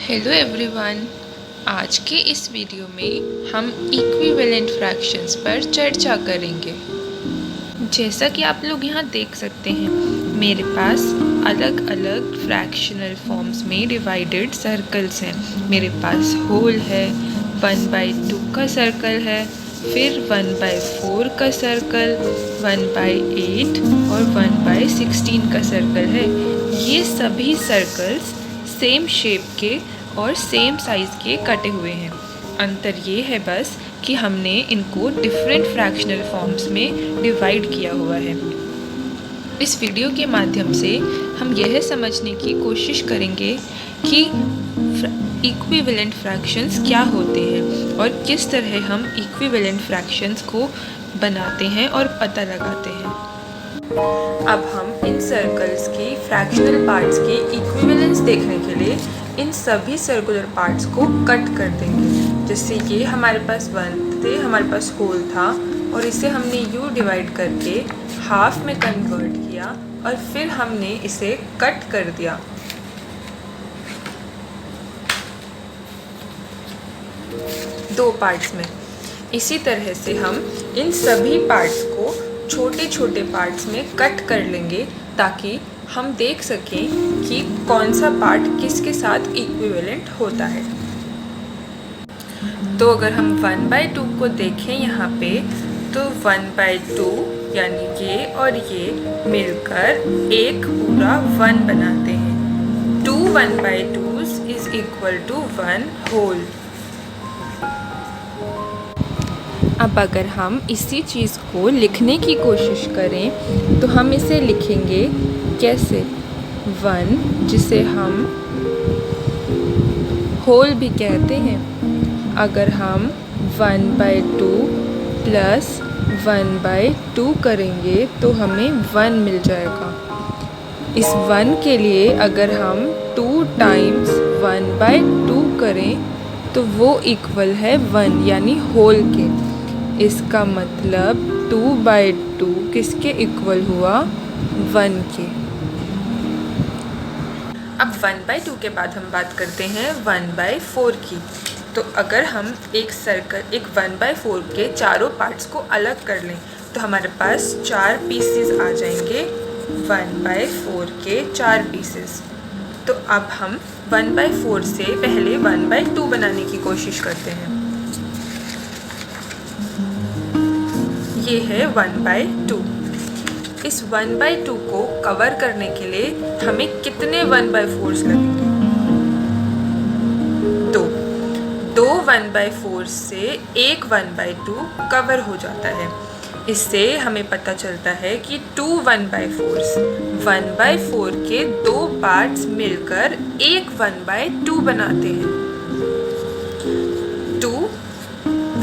Hello everyone. आज के इस वीडियो में हम इक्विवेलेंट फ्रैक्शंस पर चर्चा करेंगे। जैसा कि आप लोग यहाँ देख सकते हैं, मेरे पास अलग अलग फ्रैक्शनल फॉर्म्स में डिवाइडेड सर्कल्स हैं। मेरे पास होल है, 1/2 का सर्कल है, फिर 1/4 का सर्कल, 1/8 और 1/16 का सर्कल है। ये सभी सर्कल्स सेम शेप के और सेम साइज़ के कटे हुए हैं। अंतर ये है बस कि हमने इनको डिफरेंट फ्रैक्शनल फॉर्म्स में डिवाइड किया हुआ है। इस वीडियो के माध्यम से हम यह समझने की कोशिश करेंगे कि इक्विवेलेंट फ्रैक्शंस क्या होते हैं और किस तरह हम इक्विवेलेंट फ्रैक्शंस को बनाते हैं और पता लगाते हैं। अब हम इन सर्कल्स की फ्रैक्शनल पार्ट्स की इक्विवेलेंस देखने के लिए इन सभी सर्कुलर पार्ट्स को कट कर देंगे। जैसे ये हमारे पास 1 थे, हमारे पास होल था और इसे हमने यू डिवाइड करके हाफ में कन्वर्ट किया और फिर हमने इसे कट कर दिया। दो पार्ट्स में। इसी तरह से हम इन सभी पार्ट्स को छोटे छोटे पार्ट्स में कट कर लेंगे ताकि हम देख सकें कि कौन सा पार्ट किसके साथ इक्विवेलेंट होता है। तो अगर हम 1/2 को देखें यहाँ पे, तो 1/2 यानी ये और ये मिलकर एक पूरा 1 बनाते हैं। 2 1/2s is equal to 1 whole. अब अगर हम इसी चीज़ को लिखने की कोशिश करें तो हम इसे लिखेंगे कैसे? 1 जिसे हम होल भी कहते हैं। अगर हम 1/2 प्लस 1/2 करेंगे तो हमें 1 मिल जाएगा। इस 1 के लिए अगर हम 2 टाइम्स 1/2 करें तो वो इक्वल है 1 यानी होल के। इसका मतलब 2/2 किसके इक्वल हुआ? 1 के। अब 1/2 के बाद हम बात करते हैं 1/4 की। तो अगर हम एक 1/4 के चारों पार्ट्स को अलग कर लें तो हमारे पास 4 पीसेस आ जाएंगे। 1/4 के 4 पीसेस। तो अब हम 1/4 से पहले 1/2 बनाने की कोशिश करते हैं। ये है 1/2। इस 1/2 को कवर करने के लिए हमें कितने 1/4s लगेंगे? दो 1/4 से एक 1/2 कवर हो जाता है। इससे हमें पता चलता है कि 2 1/4s 1/4 के 2 पार्ट्स मिलकर एक 1/2 बनाते हैं। 2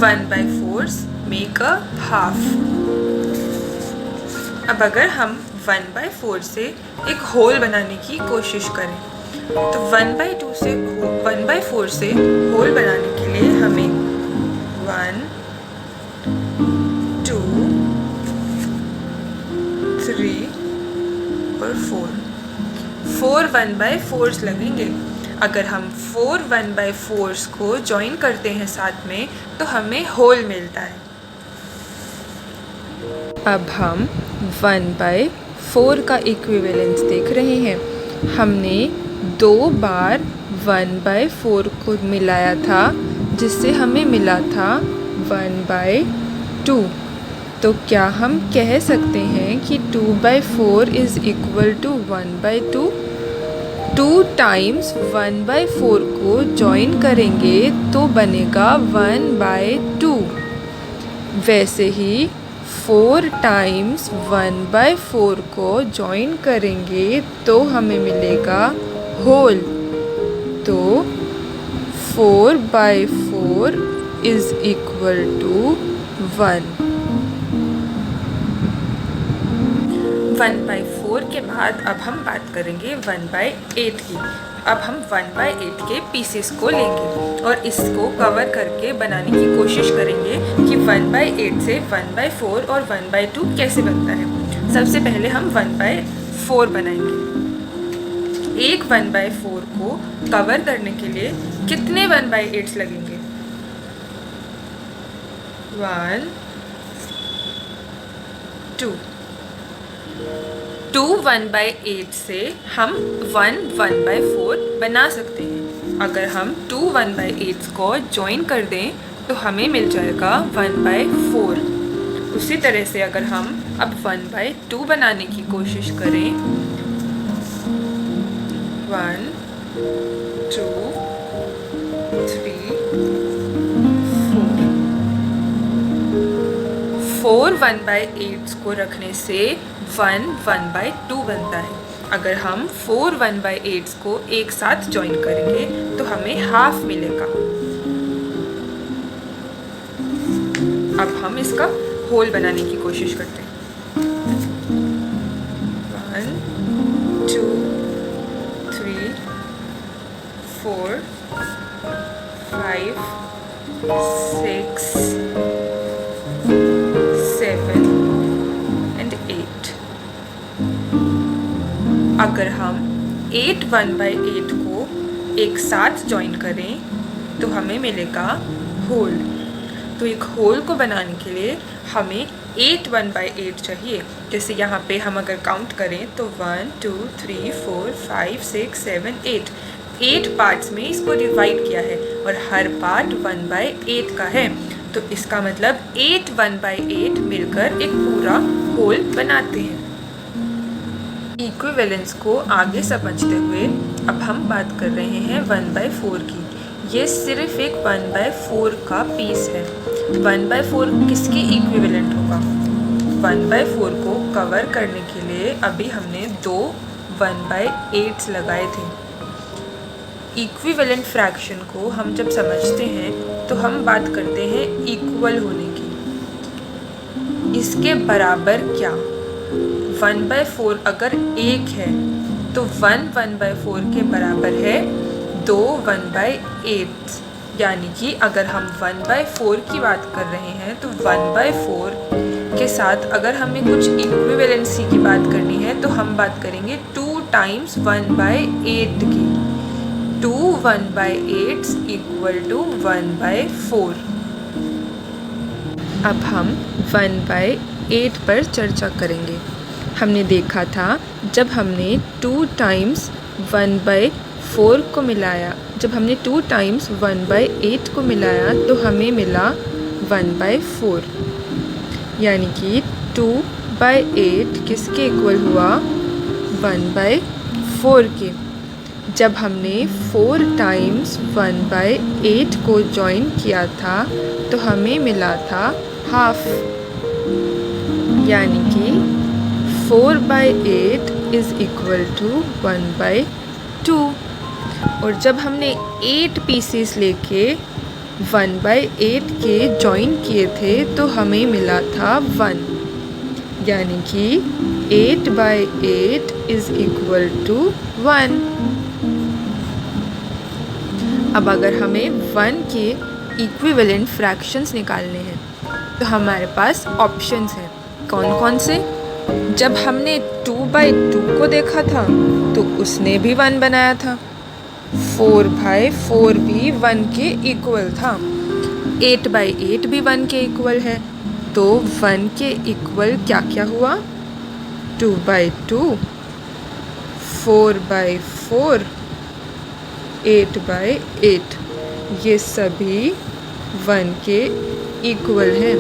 1/4s मेक अ हाफ। अब अगर हम 1/4 से एक होल बनाने की कोशिश करें तो 1/4 से होल बनाने के लिए हमें 1 2 3 और 4 1/4s लगेंगे। अगर हम 4 1/4s को ज्वाइन करते हैं साथ में तो हमें होल मिलता है। अब हम 1/4 का इक्विवेलेंस देख रहे हैं। हमने 2 बार 1/4 को मिलाया था जिससे हमें मिला था 1/2। तो क्या हम कह सकते हैं कि 2/4 इज इक्वल टू 1/2? 2 टाइम्स 1/4 को ज्वाइन करेंगे तो बनेगा 1/2। वैसे ही 4 टाइम्स 1/4 को ज्वाइन करेंगे तो हमें मिलेगा होल। तो 4/4 इज इक्वल टू 1। 1/4 के बाद अब हम बात करेंगे 1/8 की। अब हम 1/8 के पीसेस को लेंगे और इसको कवर करके बनाने की कोशिश करेंगे कि 1/8 से 1/4 और 1/2 कैसे बनता है। सबसे पहले हम 1/4 बनाएंगे। एक 1/4 को कवर करने के लिए कितने 1/8 लगेंगे? 1 2 2 1/8 से हम 1/4 बना सकते हैं। अगर हम 2 1/8 को ज्वाइन कर दें तो हमें मिल जाएगा 1/4। उसी तरह से अगर हम अब 1/2 बनाने की कोशिश करें, 1 2 3 4 1/8 को रखने से 1 1/2 बनता है। अगर हम 4 1/8 को एक साथ ज्वाइन करेंगे तो हमें हाफ मिलेगा। अब हम इसका होल बनाने की कोशिश करते हैं। 1 2 3 4 5 6 7 and 8। अगर हम 8 1/8 को एक साथ ज्वाइन करें तो हमें मिलेगा होल। तो एक होल को बनाने के लिए हमें 8 1/8 चाहिए। जैसे यहाँ पे हम अगर काउंट करें तो 1 2 3 4 5 6 7 8 पार्ट्स में इसको डिवाइड किया है और हर पार्ट 1/8 का है। तो इसका मतलब 8 1/8 मिलकर एक पूरा होल बनाते हैं। इक्विवेलेंस को आगे समझते हुए अब हम बात कर रहे हैं 1/4 की। ये सिर्फ एक 1/4 का पीस है। 1/4 किसकी इक्विवेलेंट होगा? 1/4 को कवर करने के लिए अभी हमने 2 1/8 लगाए थे। इक्विवेलेंट फ्रैक्शन को हम जब समझते हैं तो हम बात करते हैं इक्वल होने की। इसके बराबर क्या? 1/4 अगर 1 है तो 1 1/4 के बराबर है 2 1/8। यानी कि अगर हम 1/4 की बात कर रहे हैं तो 1/4 के साथ अगर हमें कुछ इक्विवेलेंसी की बात करनी है तो हम बात करेंगे 2 टाइम्स 1/8 की। 2 1/8 इक्वल टू 1/4। अब हम 1/8 पर चर्चा करेंगे। हमने देखा था जब हमने 2 टाइम्स 1/4 को मिलाया, जब हमने 2 टाइम्स 1/8 को मिलाया तो हमें मिला 1/4। यानी कि 2/8 किसके इक्वल हुआ? 1/4 के। जब हमने 4 टाइम्स 1/8 को ज्वाइन किया था तो हमें मिला था हाफ। यानी कि 4/8 इज़ इक्वल टू 1/2। और जब हमने 8 पीसेस लेके 1/8 के ज्वाइन किए थे तो हमें मिला था 1। यानी कि 8/8 इज़ इक्वल टू 1। अब अगर हमें 1 के इक्विवेलेंट फ्रैक्शंस निकालने हैं तो हमारे पास ऑप्शंस हैं। कौन कौन से? जब हमने 2/2 को देखा था तो उसने भी 1 बनाया था। 4/4 भी 1 के इक्वल था। 8/8 भी 1 के इक्वल है। तो 1 के इक्वल क्या क्या हुआ? 2/2, 4/4, 8/8 ये सभी 1 के इक्वल हैं।